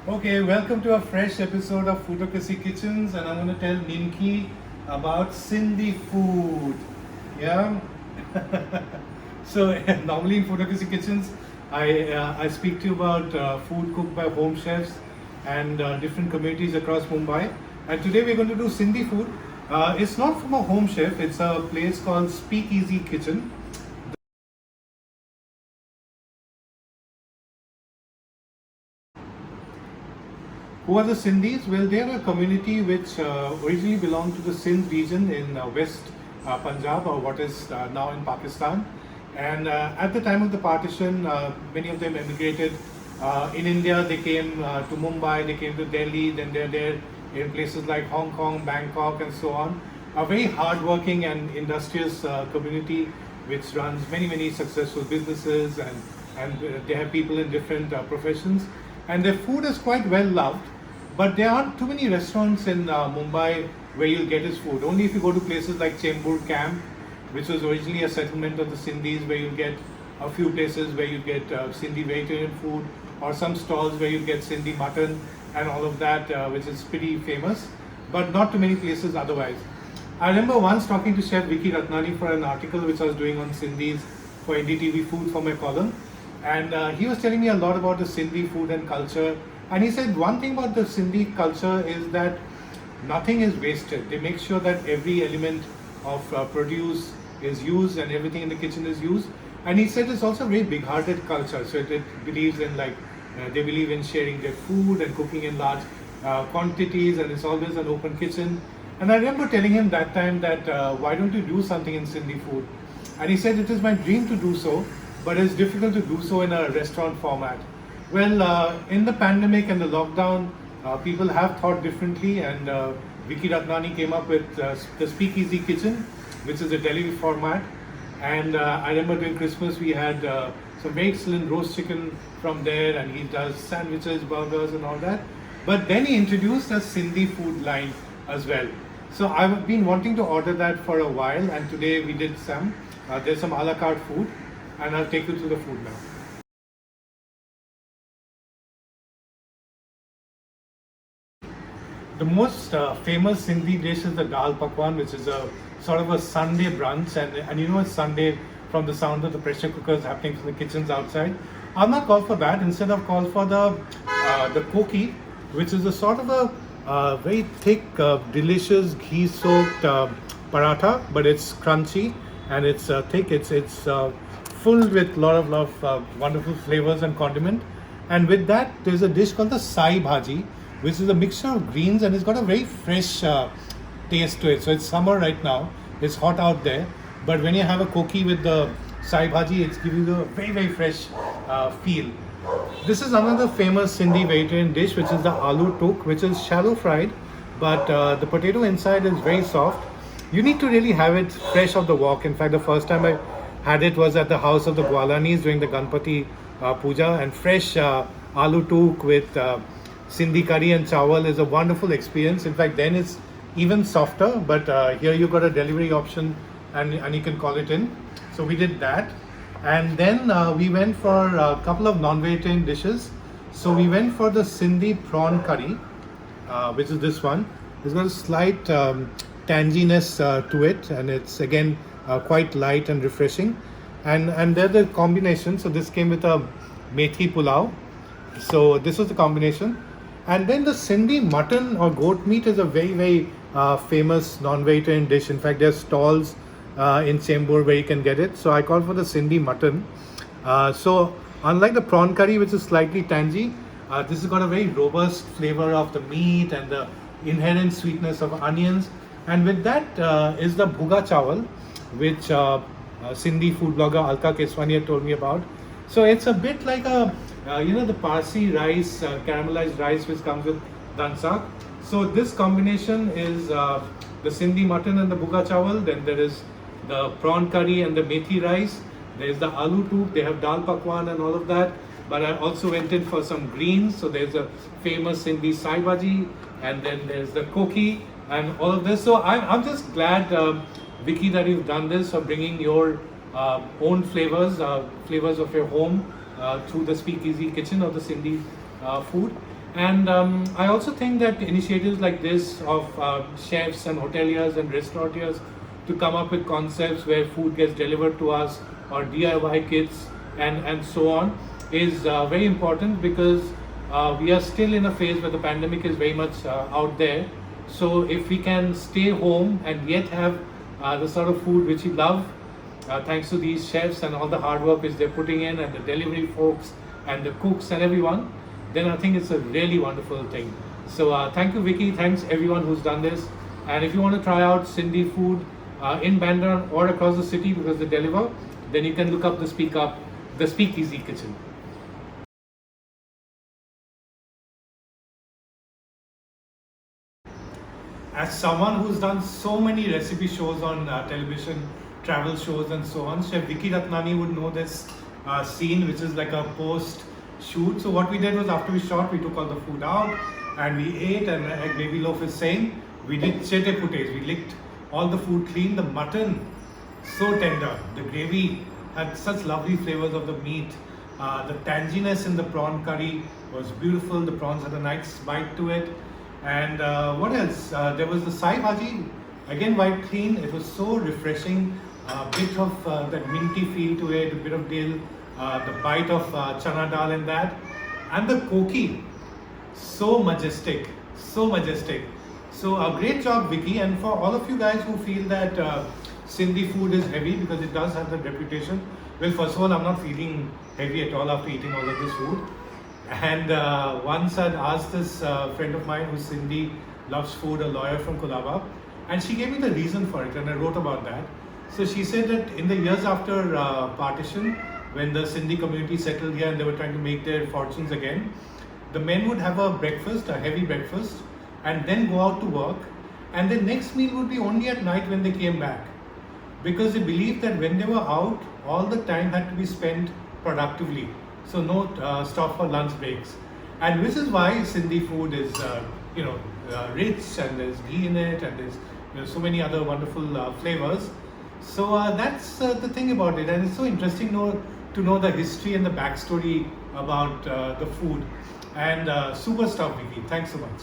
Okay, welcome to a fresh episode of Foodocracy Kitchens, and I'm going to tell Nimki about Sindhi food. Yeah. So normally in Foodocracy Kitchens, I speak to you about food cooked by home chefs and different communities across Mumbai. And today we're going to do Sindhi food. It's not from a home chef. It's a place called Speakeasy Kitchen. Who are the Sindhis? Well, they are a community which originally belonged to the Sindh region in West Punjab, or what is now in Pakistan. And at the time of the partition, many of them emigrated. In India, they came to Mumbai, they came to Delhi, then they're there in places like Hong Kong, Bangkok, and so on. A very hardworking and industrious community which runs many successful businesses, and they have people in different professions. And their food is quite well loved, but there aren't too many restaurants in Mumbai where you'll get his food. Only if you go to places like Chembur Camp, which was originally a settlement of the Sindhis, where you'll get a few places where you get Sindhi vegetarian food, or some stalls where you get Sindhi mutton and all of that, which is pretty famous, but not too many places otherwise. I remember once talking to Chef Vicky Ratnani for an article which I was doing on Sindhis for NDTV Food for my column, and he was telling me a lot about the Sindhi food and culture. And he said one thing about the Sindhi culture is that nothing is wasted. They make sure that every element of produce is used and everything in the kitchen is used. And he said it's also a very big-hearted culture. So it believes in they believe in sharing their food and cooking in large quantities, and it's always an open kitchen. And I remember telling him that time that why don't you do something in Sindhi food? And he said it is my dream to do so, but it's difficult to do so in a restaurant format. Well, in the pandemic and the lockdown, people have thought differently, and Vicky Ratnani came up with the Speakeasy Kitchen, which is a delivery format. And I remember during Christmas we had some very excellent roast chicken from there, and he does sandwiches, burgers, and all that. But then he introduced a Sindhi food line as well. So I've been wanting to order that for a while, and today we did some. There's some a la carte food, and I'll take you through the food now. The most famous Sindhi dish is the dal pakwan, which is a sort of a Sunday brunch, and you know it's Sunday from the sound of the pressure cookers happening from the kitchens outside. I'll not call for that. Instead, I've called for the koki, which is a sort of a very thick, delicious ghee-soaked paratha, but it's crunchy and it's thick. It's full with lot of wonderful flavors and condiment. And with that, there's a dish called the sai bhaji, which is a mixture of greens, and it's got a very fresh taste to it. So it's summer right now, it's hot out there, but when you have a koki with the sai bhaji, it's giving you a very fresh feel. This is another famous Sindhi vegetarian dish, which is the aloo tuk, which is shallow fried, but the potato inside is very soft. You need to really have it fresh off the wok. In fact, the first time I had it was at the house of the Gwalanis during the Ganpati puja, and fresh aloo tuk with Sindhi curry and chawal is a wonderful experience. In fact, then it's even softer, but here you got a delivery option, and you can call it in. So we did that. And then we went for a couple of non-vegetarian dishes. So we went for the Sindhi prawn curry, which is this one. It's got a slight tanginess to it, and it's again quite light and refreshing. And they're the combination. So this came with a methi pulao. So this was the combination. And then the Sindhi mutton or goat meat is a very famous non-vegetarian dish. In fact, there's stalls in Chembur where you can get it. So I called for the Sindhi mutton. So unlike the prawn curry, which is slightly tangy, this has got a very robust flavor of the meat and the inherent sweetness of onions. And with that is the bhuga chawal, which Sindhi food blogger Alka Keswani had told me about. So it's a bit like the Parsi rice, caramelized rice, which comes with dansak. So this combination is the Sindhi mutton and the bhuga chawal. Then there is the prawn curry and the methi rice. There is the aloo tuk. They have dal pakwan and all of that. But I also went in for some greens. So there's a famous Sindhi sai bhaji, and then there's the koki and all of this. So I'm just glad, Vicky, that you've done this for bringing your own flavors of your home through the Speakeasy Kitchen of the Sindhi food. And I also think that initiatives like this of chefs and hoteliers and restaurateurs to come up with concepts where food gets delivered to us, or DIY kits and so on, is very important, because we are still in a phase where the pandemic is very much out there. So if we can stay home and yet have the sort of food which we love, thanks to these chefs and all the hard work which they're putting in, and the delivery folks and the cooks and everyone, then I think it's a really wonderful thing. So thank you, Vicky. Thanks everyone who's done this. And if you want to try out Sindhi food in Bandra or across the city because they deliver, then you can look up the Speakeasy Kitchen. As someone who's done so many recipe shows on television, travel shows, and so on, Chef Vicky Ratnani would know this scene, which is like a post shoot. So, what we did was, after we shot, we took all the food out and we ate. And like Baby Loaf is saying, we did chete putes. We licked all the food clean. The mutton, so tender. The gravy had such lovely flavors of the meat. The tanginess in the prawn curry was beautiful. The prawns had a nice bite to it. And what else? There was the sai bhaji, again wiped clean. It was so refreshing. A bit of that minty feel to it, a bit of dill, the bite of chana dal in that. And the koki, so majestic, so majestic. So a great job, Vicky. And for all of you guys who feel that Sindhi food is heavy, because it does have that reputation. Well, first of all, I'm not feeling heavy at all after eating all of this food. And once I'd asked this friend of mine who's Sindhi, loves food, a lawyer from Colaba, and she gave me the reason for it, and I wrote about that. So she said that in the years after partition, when the Sindhi community settled here and they were trying to make their fortunes again, the men would have a breakfast, a heavy breakfast, and then go out to work, and their next meal would be only at night when they came back, because they believed that when they were out, all the time had to be spent productively. So no stop for lunch breaks, and which is why Sindhi food is rich, and there's ghee in it, and there's so many other wonderful flavors. So that's the thing about it, and it's so interesting to know the history and the backstory about the food. And super stuff, Vicky. Thanks so much.